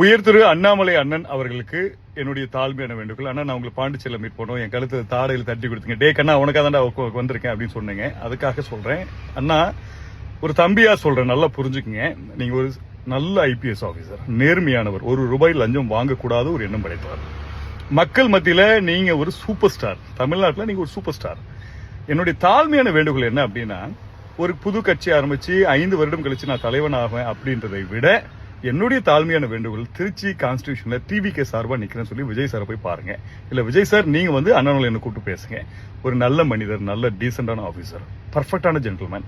உயர் திரு அண்ணாமலை அண்ணன் அவர்களுக்கு என்னுடைய தாழ்மையான வேண்டுகோள். அண்ணா, நான் உங்களுக்கு பாண்டிச்சேரியில மீட் பண்ணோம், என் கழுத்து தாடையில் தட்டி கொடுத்தீங்க. டே கண்ணா, உனக்காக தான் வந்திருக்கேன் அப்படின்னு சொன்னீங்க. அதுக்காக சொல்றேன் அண்ணா, ஒரு தம்பியா சொல்றேன், நல்லா புரிஞ்சுக்குங்க. நீங்க ஒரு நல்ல ஐபிஎஸ் ஆபீசர், நேர்மையானவர், ₹1 லஞ்சம் வாங்கக்கூடாத ஒரு எண்ணம் படைத்தவர். மக்கள் மத்தியில நீங்க ஒரு சூப்பர் ஸ்டார், தமிழ்நாட்டில் நீங்க ஒரு சூப்பர் ஸ்டார். என்னுடைய தாழ்மையான வேண்டுகோள் என்ன அப்படின்னா, ஒரு புது கட்சி ஆரம்பிச்சு 5 வருடம் கழிச்சு நான் தலைவன் ஆவேன் அப்படின்றதை விட என்னுடைய தாழ்மையான வேண்டுகோள், திருச்சி கான்ஸ்டிடியூஷன்ல டிவிகே சார்பா நிக்கிறேன்னு சொல்லி விஜய் சாரை போய் பாருங்க. இல்ல விஜய் சார், நீங்க வந்து அண்ணாமலை என்ன கூப்பிட்டு பேசுங்க. ஒரு நல்ல மனிதர், நல்ல டீசென்டான ஆபீசர், பர்ஃபெக்டான ஜென்டில்மேன்.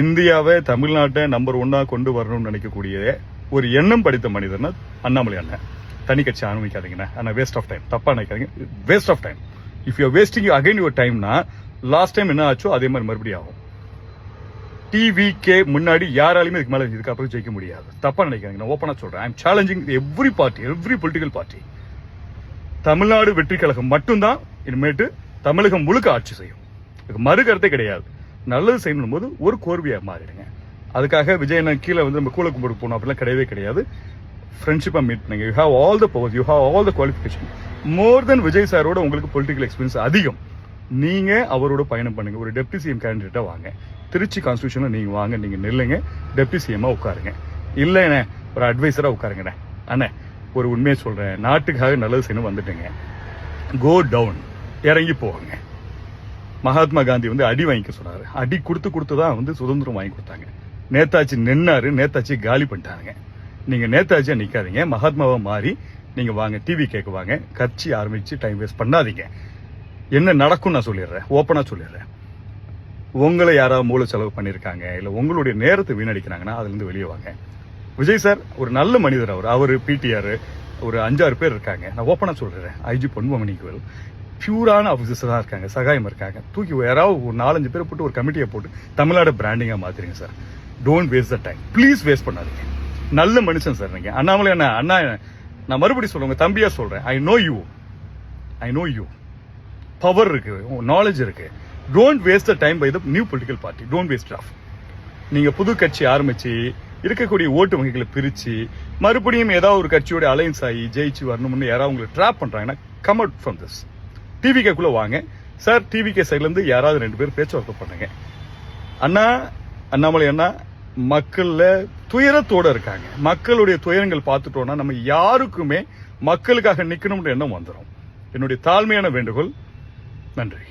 இந்தியாவை, தமிழ்நாட்டை நம்பர் 1 கொண்டு வரணும்னு நினைக்கக்கூடிய ஒரு எண்ணம் படித்த மனிதர்னா அண்ணாமலை அண்ணன். தனி கட்சி ஆரம்பிக்காதீங்கண்ணா, ஆனா வேஸ்ட் ஆஃப் டைம். தப்பா நினைக்காதீங்க, waste of time. If you wasting again your டைம்னா, லாஸ்ட் டைம் என்ன ஆச்சோ அதே மாதிரி மறுபடியும் ஆகும். டிவிகே முன்னாடி யாராலையுமே இதுக்கு மேல இதுக்கப்புறம் ஜெயிக்க முடியாது. தப்பா நினைக்காதீங்க, நான் ஓப்பனா சொல்றேன். I am challenging every party, every political party. Tamil Nadu வெற்றி கழகம் மட்டும்தான் இனிமேட்டு தமிழகம் முழுக்க ஆட்சி செய்யும். மறுகருத்தே கிடையாது. நல்லது செய்யணும் போது ஒரு கோர்வையா மாறிடுங்க. அதுக்காக விஜய் கீழே வந்து நம்ம கூல கும்பிட்டு போனோம் அப்படிலாம் கிடையவே கிடையாது. ஃப்ரெண்ட்ஷிப்பா மீட் பண்ணுங்க. You have all the powers, you have all the qualification. More then Vijay சாரோட உங்களுக்கு பொலிட்டிக்கல் எக்ஸ்பீரியன்ஸ் அதிகம். நீங்க அவரோட பயணம் பண்ணுங்க. ஒரு டெப்டி சிஎம் கேண்டிடேட்டா வாங்க. திருச்சி கான்ஸ்டிடியூஷன்ல நீங்க வாங்க, நீங்க நில்லுங்க, டெப்டி சிஎம்மா உட்காருங்க. இல்லைண்ணே, ஒரு அட்வைசரா உட்காருங்கண்ணே. அண்ணே, ஒரு உண்மையை சொல்றேன், நாட்டுக்காக நல்லது செய்யணும் வந்துட்டுங்க. கோ டவுன், இறங்கி போவாங்க. மகாத்மா காந்தி வந்து அடி வாங்கிக்க சொன்னாரு. அடி கொடுத்து தான் வந்து சுதந்திரம் வாங்கி கொடுத்தாங்க. நேதாஜி நின்னாரு, நேதாஜி காலி பண்ணிட்டாங்க. நீங்க நேதாஜியா நிக்காதீங்க, மகாத்மாவா மாறி நீங்க வாங்க, டிவி கேட்க வாங்க. கட்சி ஆரம்பிச்சு டைம் வேஸ்ட் பண்ணாதீங்க. என்ன நடக்கும் நான் சொல்லிடுறேன், ஓப்பனா சொல்லிடுறேன். உங்களை யாராவது மூல செலவு பண்ணிருக்காங்க, இல்ல உங்களுடைய நேரத்தை வீணடிக்கிறாங்கன்னா அதுல இருந்து வெளியே வாங்க. விஜய் சார் ஒரு நல்ல மனிதர். அவர் பிடிஆர் ஒரு 5-6 பேர் இருக்காங்க. நான் ஓப்பனா சொல்றேன், ஐஜி பொன்முகமணிக்குவல் பியூரான ஆபீசர்ஸ் தான் இருக்காங்க, சகாயம் இருக்காங்க. தூக்கி யாராவது ஒரு 4-5 பேரை போட்டு ஒரு கமிட்டியை போட்டு தமிழ்நாடு பிராண்டிங்கா மாத்திருங்க sir. Don't waste the time, please waste பண்ணாதீங்க. நல்ல மனுஷன் சார் நீங்க. அண்ணாமலை அண்ணா, நான் மறுபடியும் சொல்றேன், தம்பியா சொல்றேன். I know you. பவர் இருக்கு, நாலேஜ் இருக்கு. Don't waste the time by the new political party. Don't waste of. நீங்க புது கட்சி ஆரம்பிச்சு இருக்கக்கூடிய ஓட்டு வங்கிகளை பிரிச்சு மறுபடியும் ஏதாவது ஒரு கட்சியோட அலைன்ஸ் ஆகி ஜெயிச்சு வரணும்னு யாராவது உங்களை ட்ராப் பண்றாங்கன்னா, கம் அவுட் ஃப்ரம் திஸ். டிவிகேக்குள்ள வாங்க சார். டிவிகே சைட்ல இருந்து யாராவது 2 பேர் பேச்சுவார்த்தை பண்ணுங்க. அண்ணாமலை அண்ணா மக்கள்ல துயரத்தோட இருக்காங்க. மக்களுடைய துயரங்கள் பார்த்துட்டோம்னா நம்ம யாருக்குமே மக்களுக்காக நிக்கணும்ன்ற எண்ணம் வந்துடும். என்னுடைய தாழ்மையான வேண்டுகோள். நன்றி.